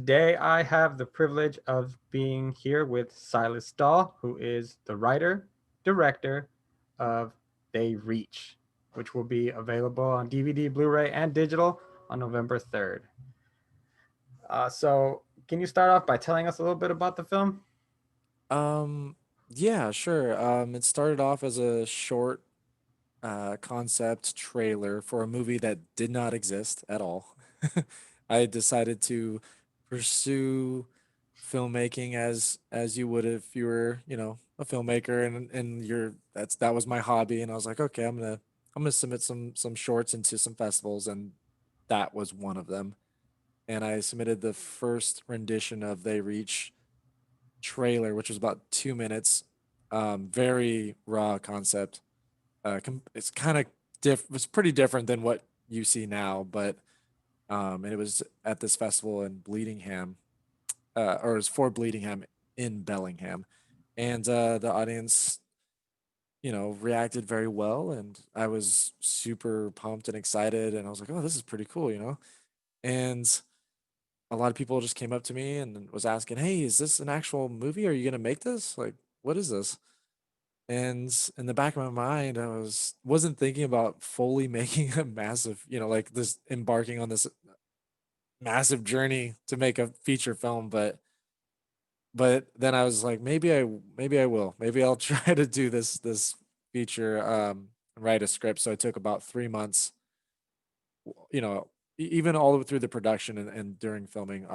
Today I have the privilege of being here with Sylas Dall, who is the writer, director of They Reach, which will be available on DVD, Blu-ray, and digital on November 3rd. So, can you start off by telling us a little bit about the film? Um, yeah, sure. It started off as a short concept trailer for a movie that did not exist at all. I decided to pursue filmmaking as you would if you were, a filmmaker and that was my hobby and I was like, okay, I'm gonna submit some shorts into some festivals and that was one of them. And I submitted the first rendition of They Reach trailer, which was about 2 minutes. Very raw concept. It's kind of it's pretty different than what you see now, but and it was at this festival in Bleedingham, or it was for Bleedingham in Bellingham, and the audience, reacted very well, and I was super pumped and excited, and I was like, oh, this is pretty cool, and a lot of people just came up to me and was asking, "Hey, is this an actual movie? Are you gonna make this? Like, what is this?" And in the back of my mind, wasn't thinking about fully making a massive, like this embarking on this massive journey to make a feature film, but then I was like, maybe I will. Maybe I'll try to do this feature, write a script. So it took about 3 months, you know, even all the way through the production and during filming,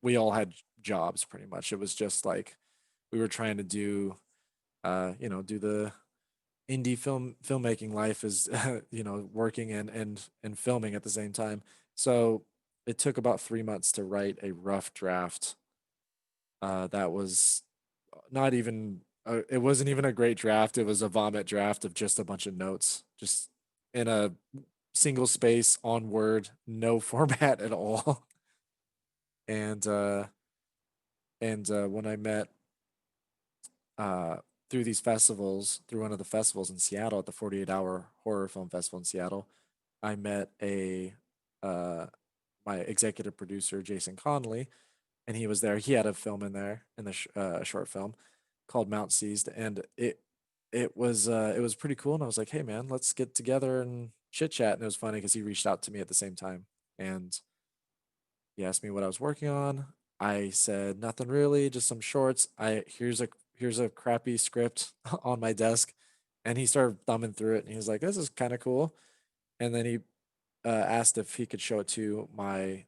we all had jobs pretty much. It was just like we were trying to do the indie filmmaking life is working and filming at the same time. So it took about 3 months to write a rough draft. That was not even it wasn't even a great draft. It was a vomit draft of just a bunch of notes, just in a single space on Word, no format at all. And when I met uh, through these festivals, through one of the festivals in Seattle at the 48-hour horror film festival in Seattle, I met a uh, my executive producer Jason Conley, and he was there. He had a film in there in the short film called Mount Seized, and it was pretty cool. And I was like, hey man, let's get together and chit chat. And it was funny because he reached out to me at the same time, and he asked me what I was working on. I said nothing really, just some shorts. I here's a crappy script on my desk, and he started thumbing through it, and he was like, "This is kind of cool." And then he asked if he could show it to my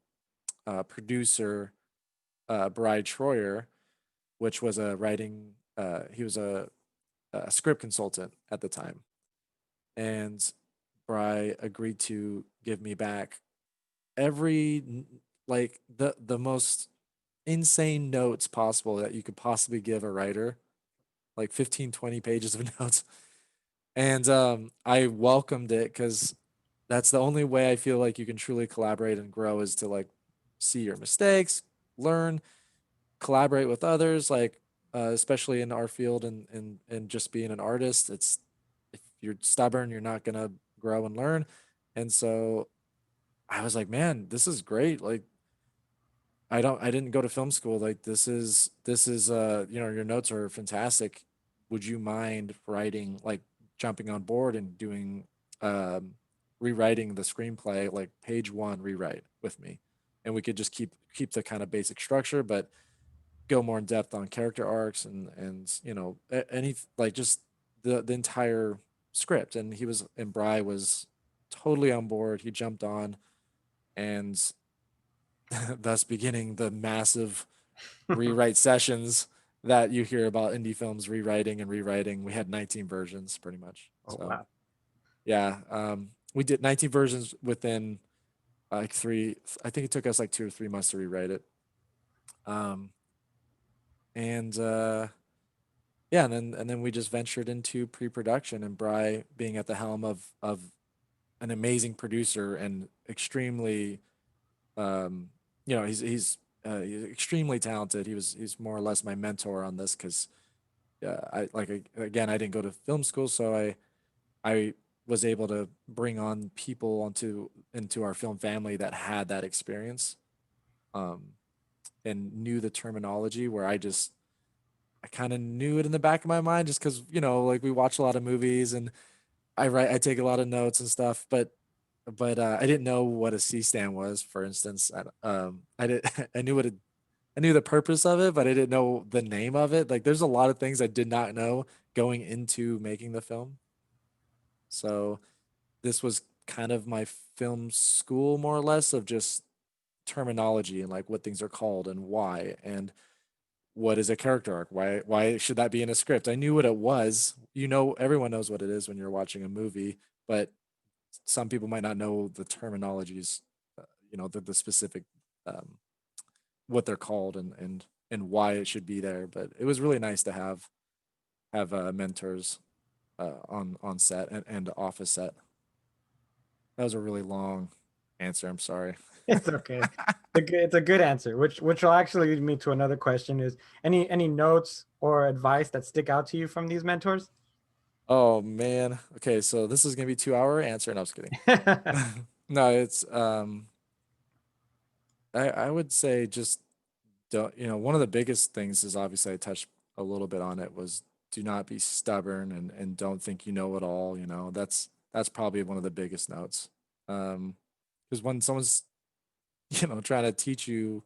producer, Bride Troyer, which was a writing. He was a script consultant at the time, and Bry agreed to give me back like the most insane notes possible that you could possibly give a writer, like 15, 20 pages of notes. And I welcomed it because that's the only way I feel like you can truly collaborate and grow is to like see your mistakes, learn, collaborate with others, like especially in our field and just being an artist. It's if you're stubborn, you're not gonna grow and learn. And so I was like, man, this is great. Like I didn't go to film school. Like this is your notes are fantastic. Would you mind writing like jumping on board and doing um rewriting the screenplay like page one rewrite with me? And we could just keep the kind of basic structure, but go more in depth on character arcs and any like just the entire script. And Bry was totally on board. He jumped on and thus beginning the massive rewrite sessions that you hear about indie films rewriting and rewriting. We had 19 versions pretty much. Oh, So wow. yeah, we did 19 versions within like I think it took us like 2 or 3 months to rewrite it. Um, and Yeah, and then we just ventured into pre-production and Bry being at the helm of an amazing producer and extremely um he's extremely talented. He's more or less my mentor on this because again I didn't go to film school, so I was able to bring on people onto into our film family that had that experience. um, and knew the terminology where I kind of knew it in the back of my mind just because like we watch a lot of movies and I take a lot of notes and stuff, but I didn't know what a C stand was, for instance. I did I knew I knew the purpose of it, but I didn't know the name of it. Like there's a lot of things I did not know going into making the film. So this was kind of my film school more or less of just terminology and like what things are called and why and what is a character arc, why should that be in a script. I knew what it was. Everyone knows what it is when you're watching a movie, but some people might not know the terminologies, the specific um, what they're called and why it should be there. But it was really nice to have mentors on set and off a set. That was a really long answer. I'm sorry. It's okay. It's a good answer, which will actually lead me to another question: is any notes or advice that stick out to you from these mentors? Oh man. Okay, so this is gonna be 2 hour answer, and I was kidding. No, it's I would say just don't one of the biggest things is obviously I touched a little bit on it was do not be stubborn and don't think you know it all. That's probably one of the biggest notes. Because when someone's trying to teach you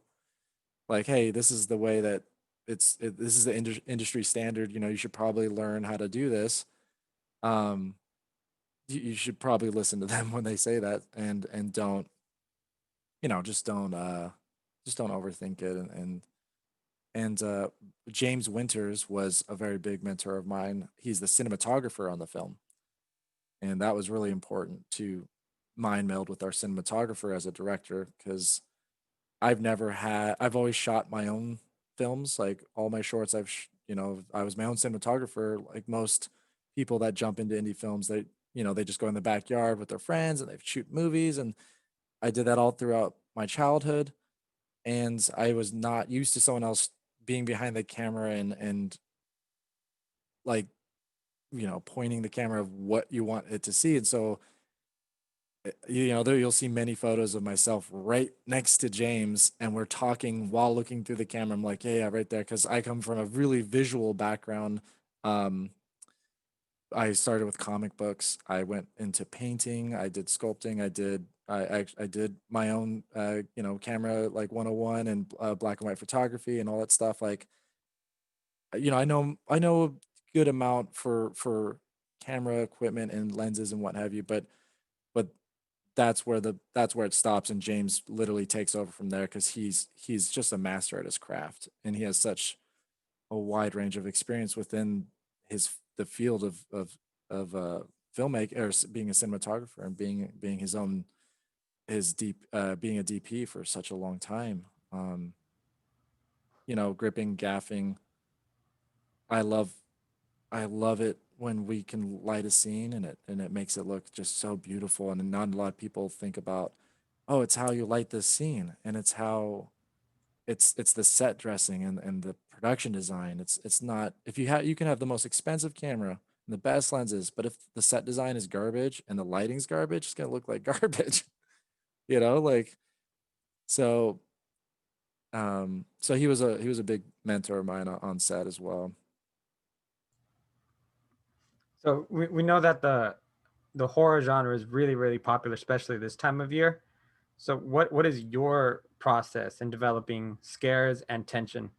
like, hey, this is the way that this is the industry standard. You should probably learn how to do this. Um, you should probably listen to them when they say that and don't just don't overthink it and James Winters was a very big mentor of mine. He's the cinematographer on the film, and that was really important to mind meld with our cinematographer as a director because I've always shot my own films, like all my shorts. I was my own cinematographer, like most people that jump into indie films. They just go in the backyard with their friends and they shoot movies, and I did that all throughout my childhood. And I was not used to someone else being behind the camera and like pointing the camera of what you want it to see. And so there you'll see many photos of myself right next to James, and we're talking while looking through the camera. I'm like, yeah, right there, because I come from a really visual background. um I started with comic books. I went into painting. I did sculpting. I did my own camera like 101 and black and white photography and all that stuff. Like I know a good amount for camera equipment and lenses and what have you, but that's where it stops, and James literally takes over from there because he's just a master at his craft, and he has such a wide range of experience within the field of filmmaking or being a cinematographer and being his own his deep being a DP for such a long time. Gripping, gaffing. I love I love it when we can light a scene and it makes it look just so beautiful. And not a lot of people think about, oh, it's how you light this scene, and it's how it's the set dressing and the production design. It's not if you can have the most expensive camera and the best lenses, but if the set design is garbage and the lighting's garbage, it's gonna look like garbage. Like so. So he was a big mentor of mine on set as well. So we know that the horror genre is really really popular, especially this time of year. So what is your process in developing scares and tension?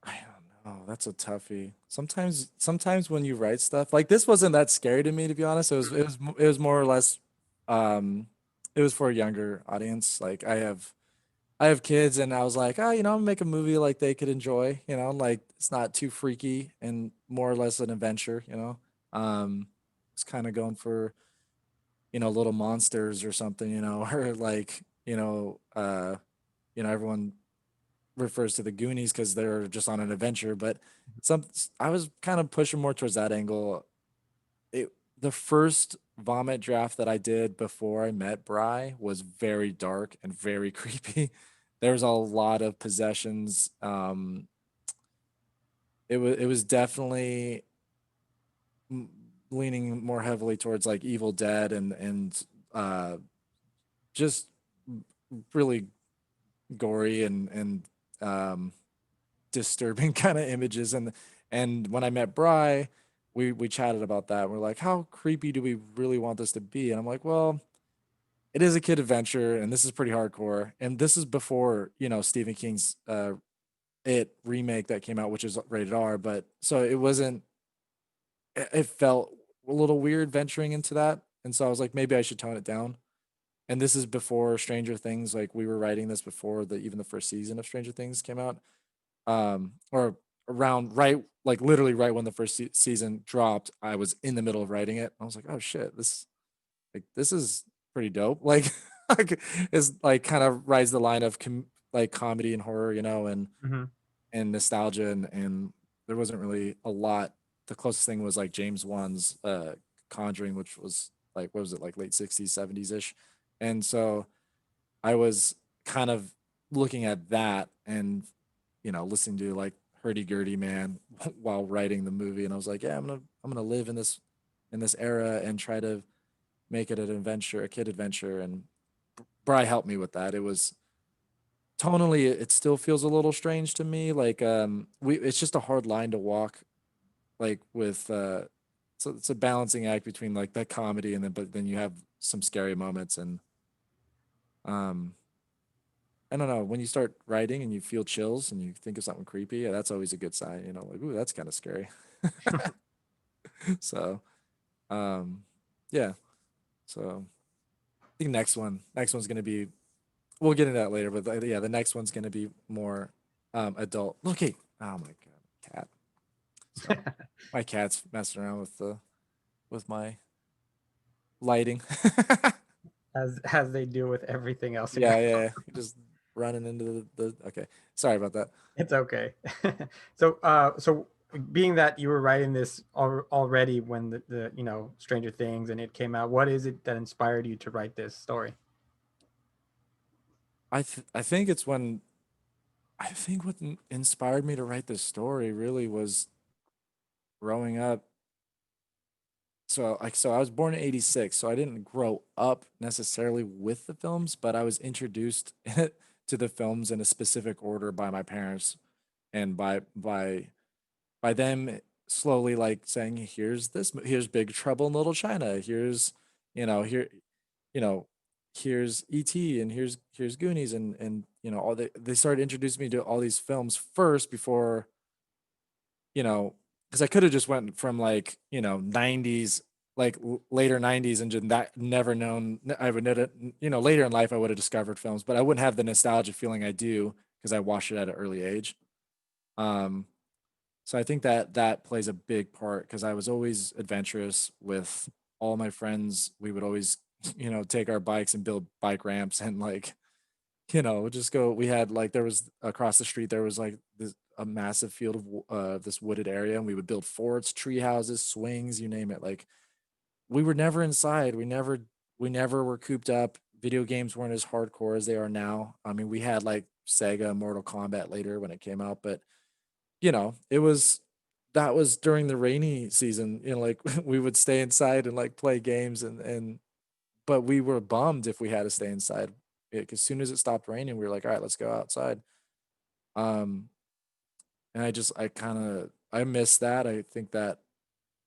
I don't know. That's a toughie. Sometimes when you write stuff like this wasn't that scary to me, to be honest. It was more or less, um, it was for a younger audience. Like I have kids, and I was like, oh, I'm gonna make a movie like they could enjoy. Like it's not too freaky and more or less an adventure. It's kind of going for little monsters or something. Or like everyone refers to the Goonies because they're just on an adventure. But some I was kind of pushing more towards that angle. It The first vomit draft that I did before I met Bry was very dark and very creepy. There's a lot of possessions. It was definitely m- leaning more heavily towards like Evil Dead and uh just really gory and disturbing kind of images. And when I met Bry, we chatted about that. We're like, how creepy do we really want this to be? And I'm like, well, it is a kid adventure, and this is pretty hardcore. And this is before Stephen King's It remake that came out, which is rated R. But so it wasn't. It felt a little weird venturing into that, and so I was like, maybe I should tone it down. And this is before Stranger Things. Like we were writing this before even the first season of Stranger Things came out, or around right, like literally right when the first season dropped. I was in the middle of writing it. I was like, oh shit, this is pretty dope. Like, like it's like kind of rides the line of like comedy and horror, Hmm. and nostalgia, and there wasn't really a lot. The closest thing was like James Wan's Conjuring, which was like what was it, like late 60s, 70s ish. And so I was kind of looking at that and listening to like Hurdy Gurdy Man while writing the movie, and I was like, yeah, I'm gonna live in this era and try to make it an adventure, a kid adventure. And Bry helped me with that. It was tonally, it still feels a little strange to me. Like we it's just a hard line to walk, like with so it's a balancing act between like that comedy and then but then you have some scary moments. And um I don't know, when you start writing and you feel chills and you think of something creepy, yeah, that's always a good sign, like, ooh, that's kind of scary. So um yeah. So I think next one's gonna be, we'll get into that later, but yeah, the next one's gonna be more adult. Look, hey, oh my god, cat. Sorry, my cat's messing around with my lighting. As they do with everything else in your Yeah, yeah, yeah. Just running into the. Okay, sorry about that. It's okay. So being that you were writing this already when the Stranger Things and it came out, what is it that inspired you to write this story? I think it's when I think what inspired me to write this story really was growing up. So I was born in '86, so I didn't grow up necessarily with the films, but I was introduced to the films in a specific order by my parents, and by them slowly like saying, here's Big Trouble in Little China, here you know here's ET, and here's Goonies, and all they started introducing me to all these films first before, because I could have just went from like 90s, like later 90s, and just that never known. I would know, later in life I would have discovered films, but I wouldn't have the nostalgia feeling I do because I watched it at an early age. um so I think that plays a big part because I was always adventurous with all my friends. We would always, take our bikes and build bike ramps and like, just go. We had like there was across the street there was like a massive field of this wooded area, and we would build forts, tree houses, swings, you name it. Like we were never inside. We never were cooped up. Video games weren't as hardcore as they are now. I mean, we had like Sega Mortal Kombat later when it came out, but it was that was during the rainy season, like we would stay inside and like play games, and but we were bummed if we had to stay inside. As soon as it stopped raining, we were like, all right, let's go outside. Um, and I kind of I miss that. I think that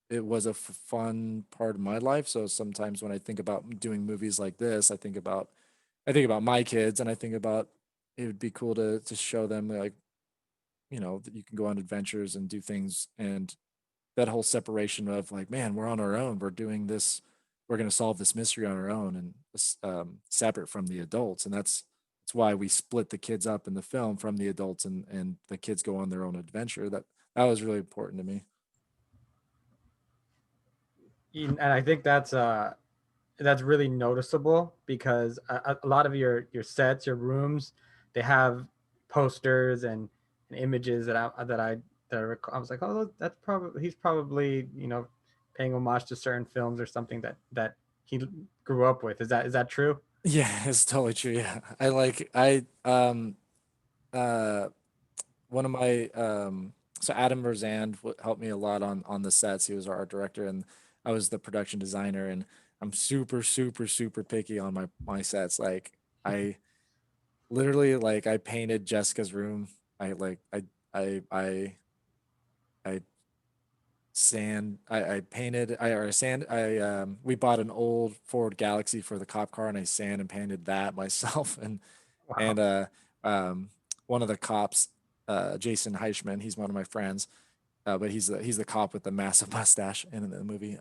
it was a fun part of my life. So sometimes when I think about doing movies like this, I think about my kids, and I think about it would be cool to show them like, that you can go on adventures and do things, and that whole separation of like, man, we're on our own, we're doing this, we're going to solve this mystery on our own, and separate from the adults. And that's why we split the kids up in the film from the adults, and the kids go on their own adventure. That was really important to me. And I think that's really noticeable because a lot of your sets, your rooms, they have posters and images I was like, oh, that's probably he's probably paying homage to certain films or something that he grew up with. Is that true? Yeah, it's totally true. Yeah, uh one of my so Adam Verzand helped me a lot on the sets. He was our art director, and I was the production designer. And I'm super super super picky on my sets. Like I literally, like, I painted Jessica's room. I like I I painted I or sand I we bought an old Ford Galaxy for the cop car, and I sand and painted that myself. And Wow. um one of the cops, Jason Heichman, he's one of my friends, but he's the cop with the massive mustache in the movie.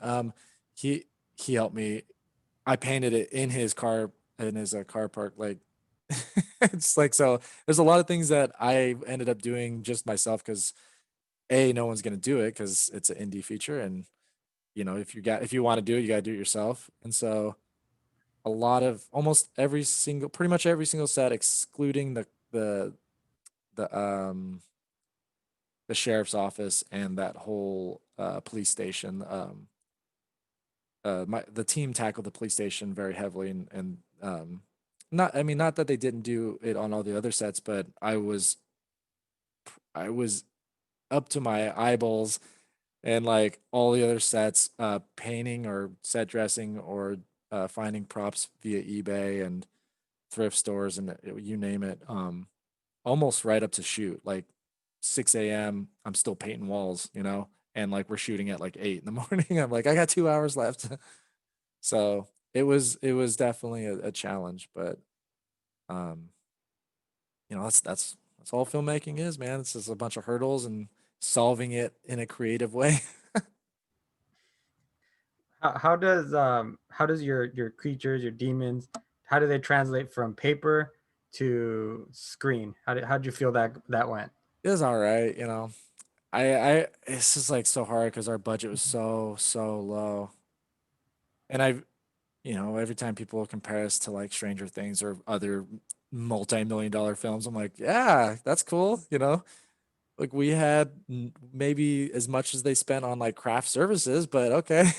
He he helped me. I painted it in his car, in his car park. Like, it's like, so there's a lot of things that I ended up doing just myself because a no one's gonna do it because it's an indie feature, and if you want to do it, you gotta do it yourself. And so a lot of almost every single, pretty much every single set, excluding the the sheriff's office and that whole police station. The team tackled the police station very heavily, and not, I mean, not that they didn't do it on all the other sets, but I was up to my eyeballs and like all the other sets, painting or set dressing or finding props via eBay and thrift stores and you name it. Almost right up to shoot, like 6 a.m. I'm still painting walls, and like we're shooting at like 8 in the morning. I'm like, I got 2 hours left. So it was definitely a challenge, but um, that's all filmmaking is, man. It's just a bunch of hurdles and solving it in a creative way. How does your creatures, your demons, how do they translate from paper to screen? How did you feel that went? It was all right, I it's just like so hard because our budget was so low, and every time people compare us to like Stranger Things or other multi-million-dollar films, I'm like, yeah, that's cool, Like, we had maybe as much as they spent on like craft services, but okay.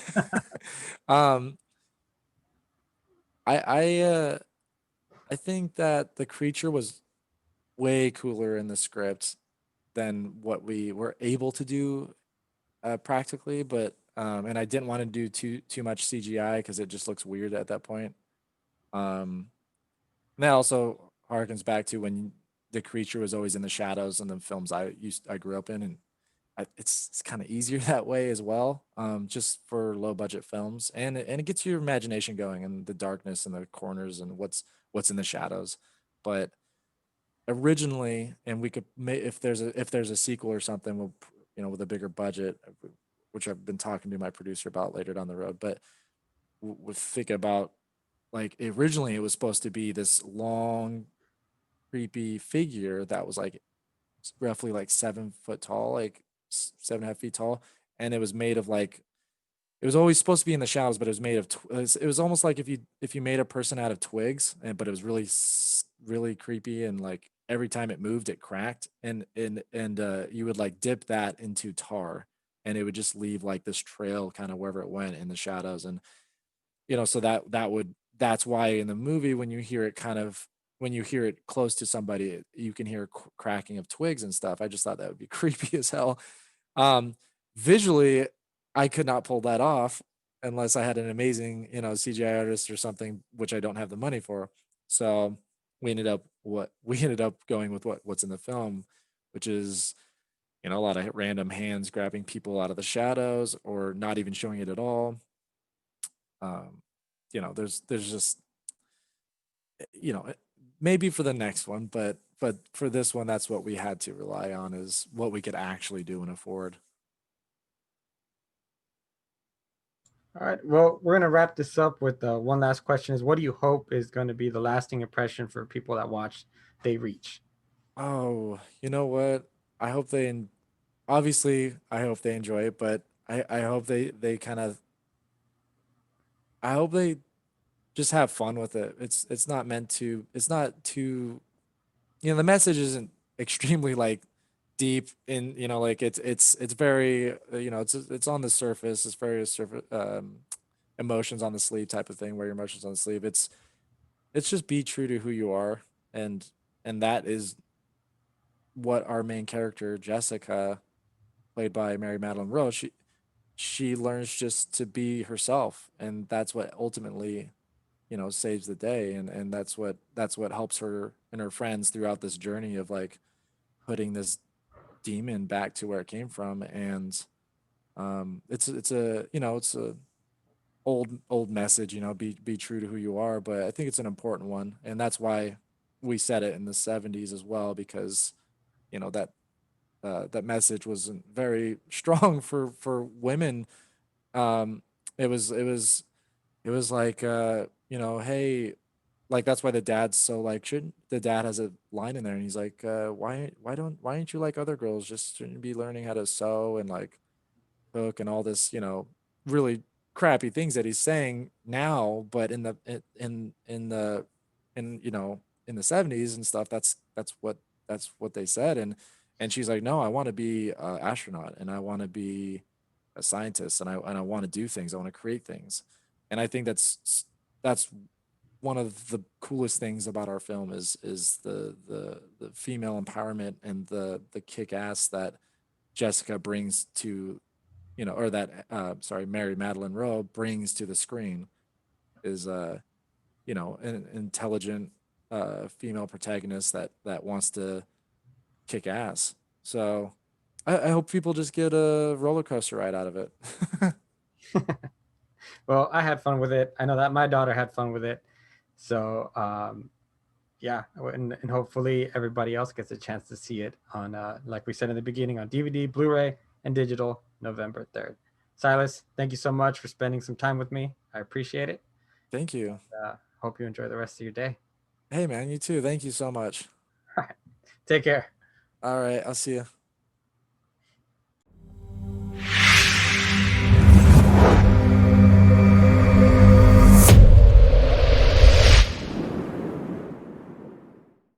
um, I I think that the creature was way cooler in the script than what we were able to do practically, but and I didn't want to do too much CGI because it just looks weird at that point. Um, and that also harkens back to when the creature was always in the shadows in the films I grew up in, and it's kind of easier that way as well, just for low budget films, and it gets your imagination going and the darkness and the corners and what's in the shadows. But originally, and we could if there's a sequel or something, we'll with a bigger budget, which I've been talking to my producer about later down the road. But we think about, like, originally it was supposed to be this long, creepy figure that was like roughly like 7 foot tall, like 7.5 feet tall, and it was made of like, it was always supposed to be in the shadows, but it was made of it was almost like if you made a person out of twigs, but it was really really creepy, and like every time it moved it cracked, and you would like dip that into tar, and it would just leave like this trail kind of wherever it went in the shadows. And so that's why in the movie, when you hear it when you hear it close to somebody, you can hear cracking of twigs and stuff. I just thought that would be creepy as hell. um Visually, I could not pull that off unless I had an amazing CGI artist or something, which I don't have the money for. So we ended up going with what's in the film, which is a lot of random hands grabbing people out of the shadows or not even showing it at all. um there's just, you know maybe for the next one, but for this one, that's what we had to rely on, is what we could actually do and afford. All right. Well, we're gonna wrap this up with one last question: Is what do you hope is going to be the lasting impression for people that watch They Reach? Oh, you know what? I hope obviously I hope they enjoy it, but I hope they kind of, I hope they just have fun with it. It's not too, the message isn't extremely like deep in, like it's very, it's on the surface. It's very surface, emotions on the sleeve type of thing, where your emotions on the sleeve. It's just be true to who you are, and that is what our main character Jessica, played by Mary Madeline Rose, she learns just to be herself, and that's what ultimately saves the day, and that's what helps her and her friends throughout this journey of like putting this demon back to where it came from. And it's a it's a old message, be true to who you are, but I think it's an important one, and that's why we said it in the 70s as well, because that that message wasn't very strong for women. um it was like, hey, like that's why the dad's so like, shouldn't the dad has a line in there, and he's like, why aren't you like other girls, just shouldn't you be learning how to sew and like cook and all this, really crappy things that he's saying now, but in the 70s and stuff, that's what they said. And she's like, no, I want to be an astronaut, and I want to be a scientist, and I want to do things, I want to create things. And I think that's one of the coolest things about our film is the female empowerment and the kick ass that Jessica brings to, or that sorry, Mary Madeline Rowe brings to the screen, is an intelligent female protagonist that wants to kick ass. So I hope people just get a roller coaster ride out of it. Well, I had fun with it. I know that my daughter had fun with it. So yeah, and hopefully everybody else gets a chance to see it on, like we said in the beginning, on DVD, Blu-ray, and digital, November 3rd. Silas, thank you so much for spending some time with me. I appreciate it. Thank you. Hope you enjoy the rest of your day. Hey man, you too. Thank you so much. All right, take care. All right, I'll see you.